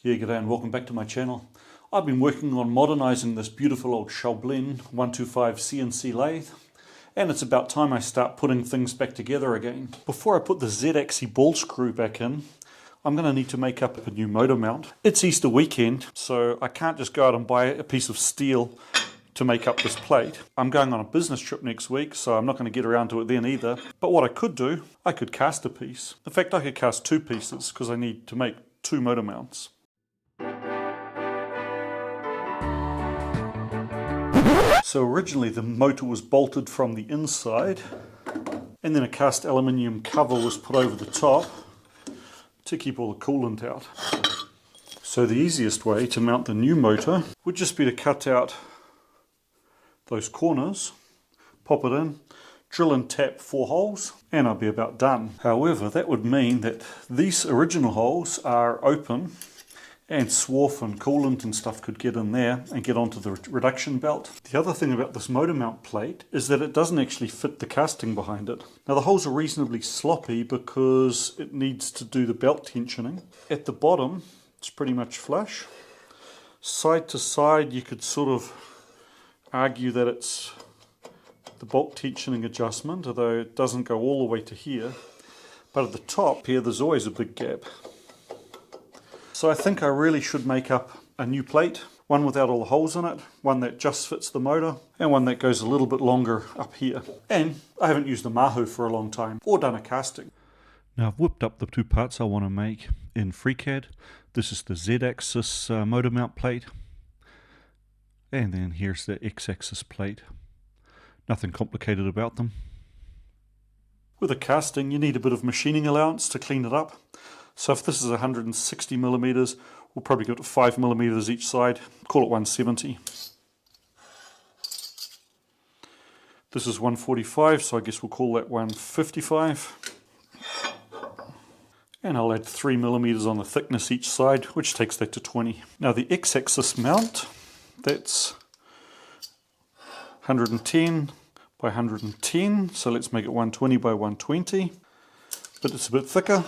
Yeah, g'day and welcome back to my channel. I've been working on modernising this beautiful old Schaublin 125 CNC lathe, and it's about time I start putting things back together again. Before I put the Z-axis ball screw back in, I'm going to need to make up a new motor mount. It's Easter weekend, so I can't just go out and buy a piece of steel to make up this plate. I'm going on a business trip next week, so I'm not going to get around to it then either. But what I could do, I could cast a piece. In fact, I could cast two pieces because I need to make two motor mounts. So originally the motor was bolted from the inside, and then a cast aluminium cover was put over the top to keep all the coolant out. So the easiest way to mount the new motor would just be to cut out those corners, pop it in, drill and tap 4 holes, and I'll be about done. However, that would mean that these original holes are open and swarf and coolant and stuff could get in there and get onto the reduction belt. The other thing about this motor mount plate is that it doesn't actually fit the casting behind it. Now the holes are reasonably sloppy because it needs to do the belt tensioning. At the bottom it's pretty much flush. Side to side you could sort of argue that it's the bolt tensioning adjustment, although it doesn't go all the way to here. But at the top here there's always a big gap. So I think I really should make up a new plate, one without all the holes in it, one that just fits the motor, and one that goes a little bit longer up here. And I haven't used a maho for a long time, or done a casting. Now I've whipped up the two parts I want to make in FreeCAD. This is the Z-axis motor mount plate, and then here's the X-axis plate. Nothing complicated about them. With a casting you need a bit of machining allowance to clean it up. So if this is 160 millimeters, we'll probably go to 5 millimeters each side, call it 170. This is 145, so I guess we'll call that 155. And I'll add 3 millimeters on the thickness each side, which takes that to 20. Now the X-axis mount, that's 110 by 110, so let's make it 120 by 120, but it's a bit thicker.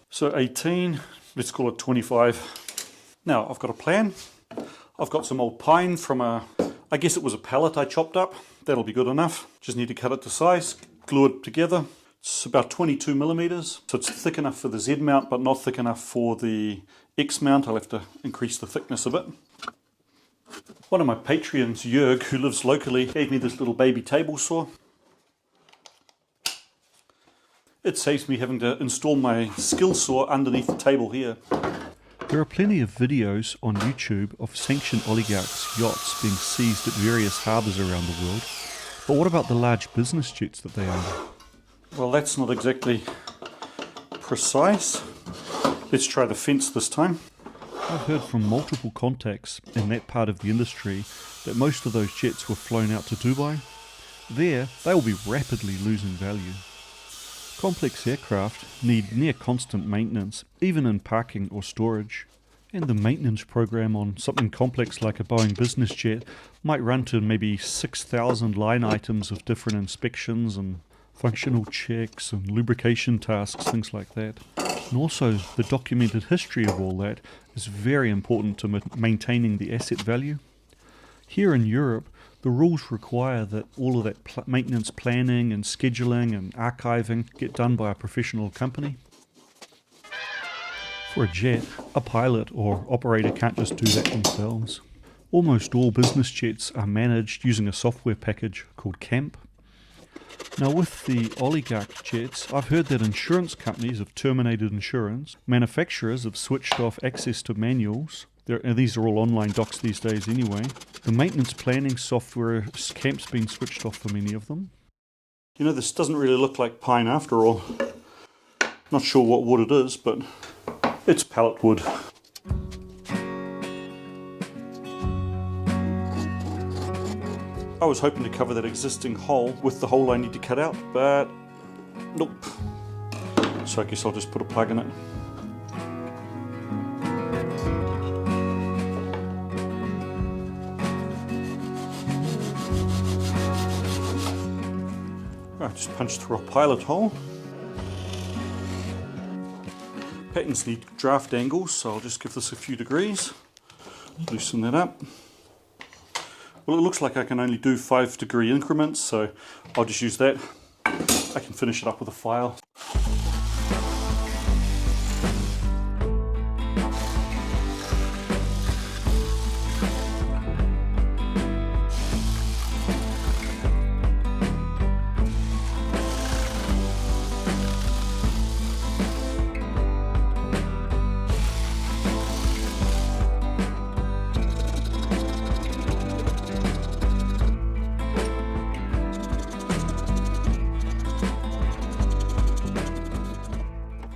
So 18, let's call it 25. Now I've got a plan. I've got some old pine from I guess it was a pallet I chopped up. That'll be good enough. Just need to cut it to size, glue it together. It's about 22 millimeters. So it's thick enough for the Z mount, but not thick enough for the X mount. I'll have to increase the thickness a bit. One of my Patreons, Jörg, who lives locally, gave me this little baby table saw. It saves me having to install my skill saw underneath the table here. There are plenty of videos on YouTube of sanctioned oligarchs' yachts being seized at various harbours around the world. But what about the large business jets that they own? Well, that's not exactly precise. Let's try the fence this time. I've heard from multiple contacts in that part of the industry that most of those jets were flown out to Dubai. There, they will be rapidly losing value. Complex aircraft need near constant maintenance, even in parking or storage. And the maintenance program on something complex like a Boeing business jet might run to maybe 6,000 line items of different inspections and functional checks and lubrication tasks, things like that. And also the documented history of all that is very important to maintaining the asset value. Here in Europe, the rules require that all of that maintenance planning and scheduling and archiving get done by a professional company. For a jet, a pilot or operator can't just do that themselves. Almost all business jets are managed using a software package called CAMP. Now with the oligarch jets, I've heard that insurance companies have terminated insurance, manufacturers have switched off access to manuals. These are all online docs these days anyway. The maintenance planning software CAMP's been switched off for many of them. You know, this doesn't really look like pine after all. Not sure what wood it is, but it's pallet wood. I was hoping to cover that existing hole with the hole I need to cut out, but nope. So I guess I'll just put a plug in it. Right, just punch through a pilot hole. Patterns need draft angles, so I'll just give this a few degrees, loosen that up. Well, it looks like I can only do 5-degree increments, so I'll just use that. I can finish it up with a file.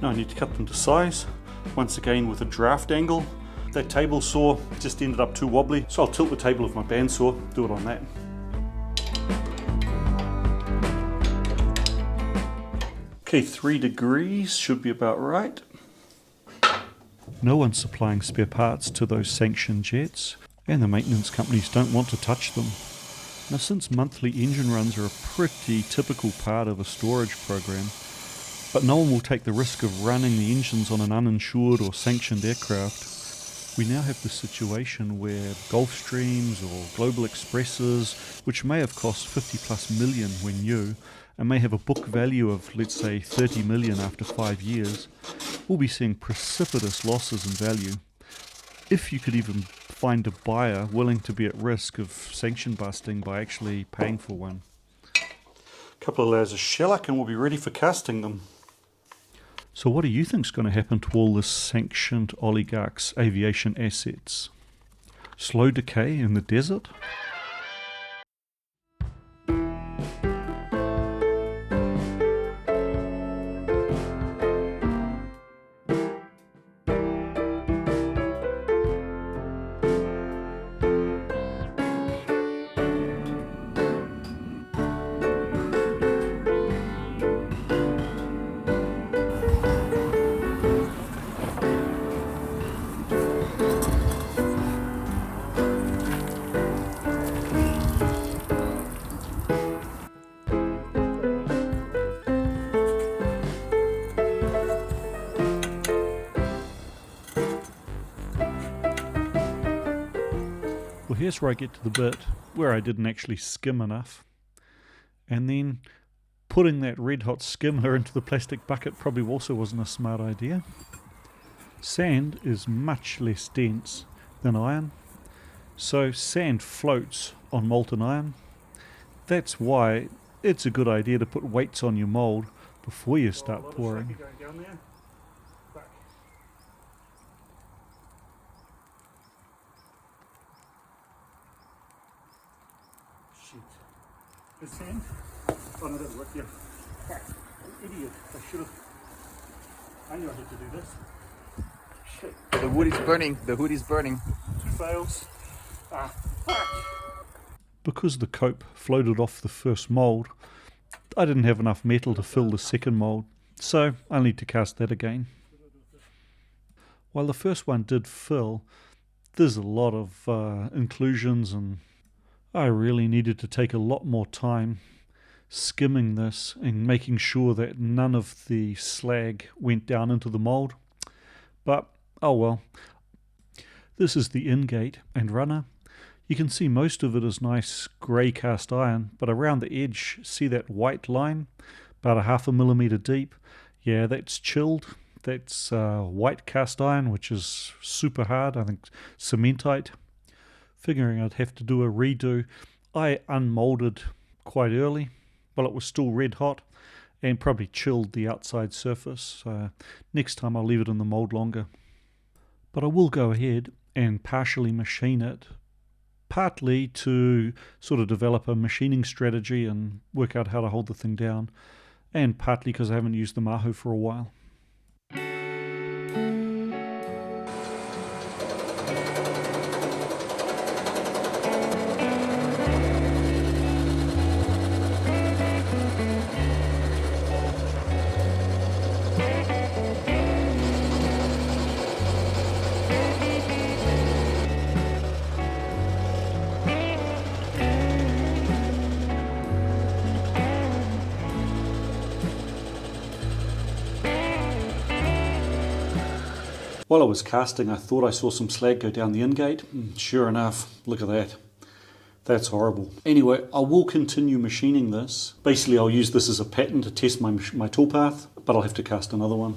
Now I need to cut them to size, once again with a draft angle. That table saw just ended up too wobbly, so I'll tilt the table with my bandsaw, do it on that. Okay, 3 degrees should be about right. No one's supplying spare parts to those sanctioned jets, and the maintenance companies don't want to touch them. Now, since monthly engine runs are a pretty typical part of a storage program, but no one will take the risk of running the engines on an uninsured or sanctioned aircraft, we now have the situation where Gulfstreams or Global Expresses, which may have cost 50+ million when new, and may have a book value of, let's say, 30 million after 5 years, will be seeing precipitous losses in value. If you could even find a buyer willing to be at risk of sanction busting by actually paying for one. A couple of layers of shellac and we'll be ready for casting them. So what do you think is going to happen to all this sanctioned oligarchs' aviation assets? Slow decay in the desert? Well, here's where I get to the bit where I didn't actually skim enough. And then putting that red hot skimmer into the plastic bucket probably also wasn't a smart idea. Sand is much less dense than iron, so sand floats on molten iron. That's why it's a good idea to put weights on your mould before you start pouring. The sand? Oh no, that'll work, yeah. Fuck, idiot, I knew I had to do this. Shit. The wood is burning, the hood is burning. 2 fails. Fuck. Because the cope floated off the first mould, I didn't have enough metal to fill the second mould, so I need to cast that again. While the first one did fill, there's a lot of inclusions, and I really needed to take a lot more time skimming this and making sure that none of the slag went down into the mould. But, oh well. This is the in-gate and runner. You can see most of it is nice grey cast iron, but around the edge, see that white line? About 0.5 millimeter deep. Yeah, that's chilled. That's white cast iron, which is super hard, I think cementite. Figuring I'd have to do a redo, I unmolded quite early, while it was still red hot, and probably chilled the outside surface. Next time I'll leave it in the mold longer. But I will go ahead and partially machine it, partly to sort of develop a machining strategy and work out how to hold the thing down, and partly because I haven't used the Mahu for a while. While I was casting, I thought I saw some slag go down the ingate. Sure enough, look at that. That's horrible. Anyway, I will continue machining this. Basically, I'll use this as a pattern to test my toolpath, but I'll have to cast another one.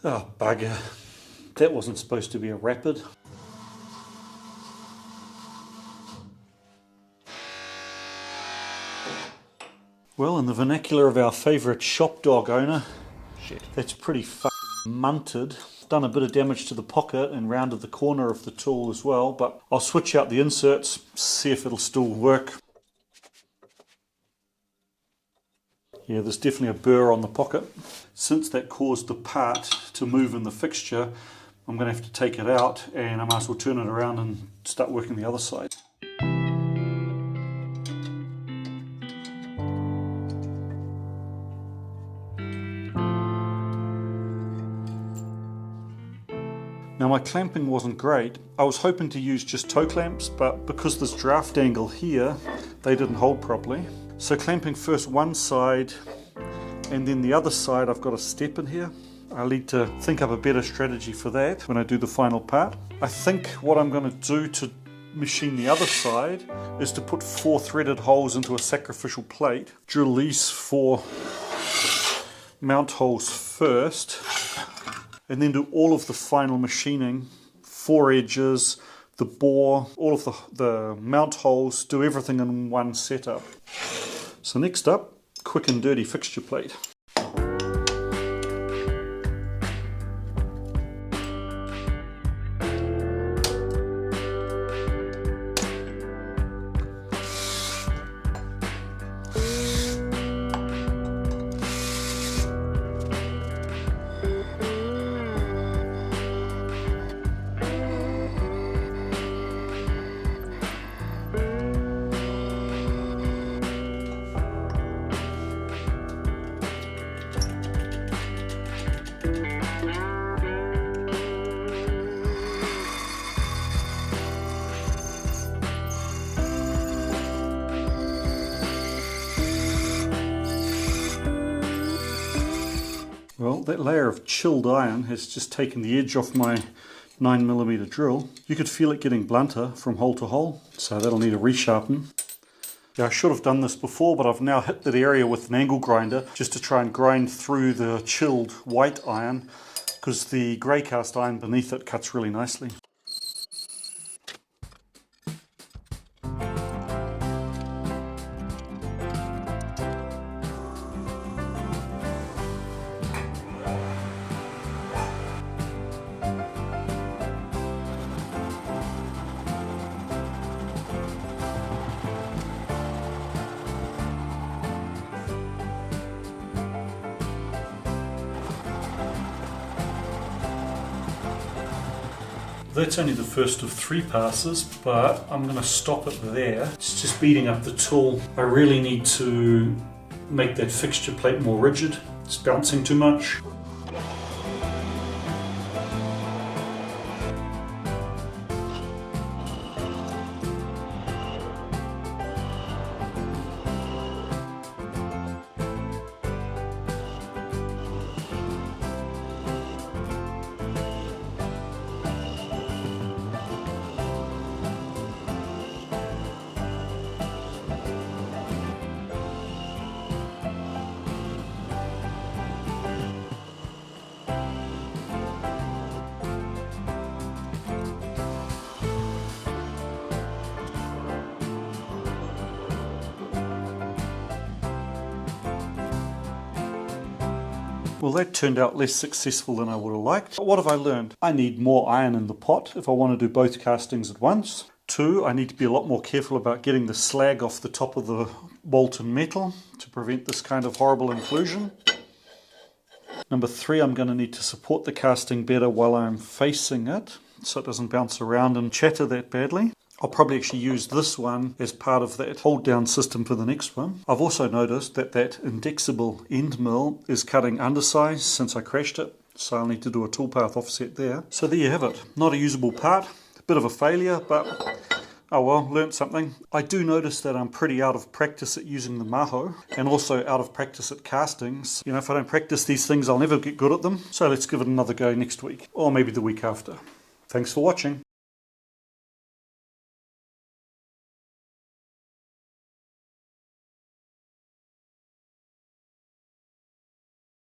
Oh, bugger. That wasn't supposed to be a rapid. Well, in the vernacular of our favourite shop dog owner, shit, that's pretty fucking munted. Done a bit of damage to the pocket and rounded the corner of the tool as well, but I'll switch out the inserts, see if it'll still work. Yeah, there's definitely a burr on the pocket. Since that caused the part to move in the fixture, I'm going to have to take it out and I might as well turn it around and start working the other side. Now my clamping wasn't great. I was hoping to use just toe clamps, but because there's draft angle here, they didn't hold properly. So clamping first one side and then the other side, I've got a step in here. I'll need to think up a better strategy for that when I do the final part. I think what I'm going to do to machine the other side is to put 4 threaded holes into a sacrificial plate, drill these 4 mount holes first, and then do all of the final machining, 4 edges, the bore, all of the mount holes, do everything in one setup. So next up, quick and dirty fixture plate. Well, that layer of chilled iron has just taken the edge off my 9mm drill. You could feel it getting blunter from hole to hole, so that'll need a resharpen. Yeah, I should have done this before, but I've now hit that area with an angle grinder just to try and grind through the chilled white iron, because the grey cast iron beneath it cuts really nicely. That's only the first of 3 passes, but I'm going to stop it there. It's just beating up the tool. I really need to make that fixture plate more rigid. It's bouncing too much. Well, that turned out less successful than I would have liked. But what have I learned? I need more iron in the pot if I want to do both castings at once. 2, I need to be a lot more careful about getting the slag off the top of the molten metal to prevent this kind of horrible inclusion. Number 3, I'm going to need to support the casting better while I'm facing it, so it doesn't bounce around and chatter that badly. I'll probably actually use this one as part of that hold down system for the next one. I've also noticed that that indexable end mill is cutting undersized since I crashed it, So I'll need to do a toolpath offset there. So there you have it. Not a usable part. A bit of a failure, but oh well, learnt something. I do notice that I'm pretty out of practice at using the maho, and also out of practice at castings. You know, if I don't practice these things, I'll never get good at them. So let's give it another go next week, or maybe the week after. Thanks for watching.